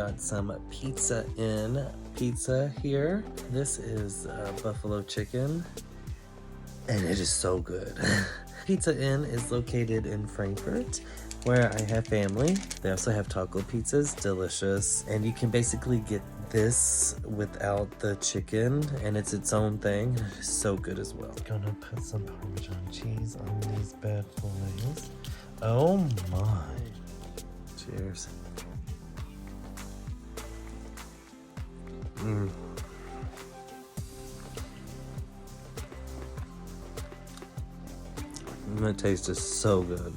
got some Pizza Inn pizza here. This is buffalo chicken, and it is so good. Pizza Inn is located in Frankfort, where I have family. They also have taco pizzas, delicious. And you can basically get this without the chicken, and it's its own thing. It's so good as well. Gonna put some Parmesan cheese on these bad boys. Oh my. Cheers. That taste is so good.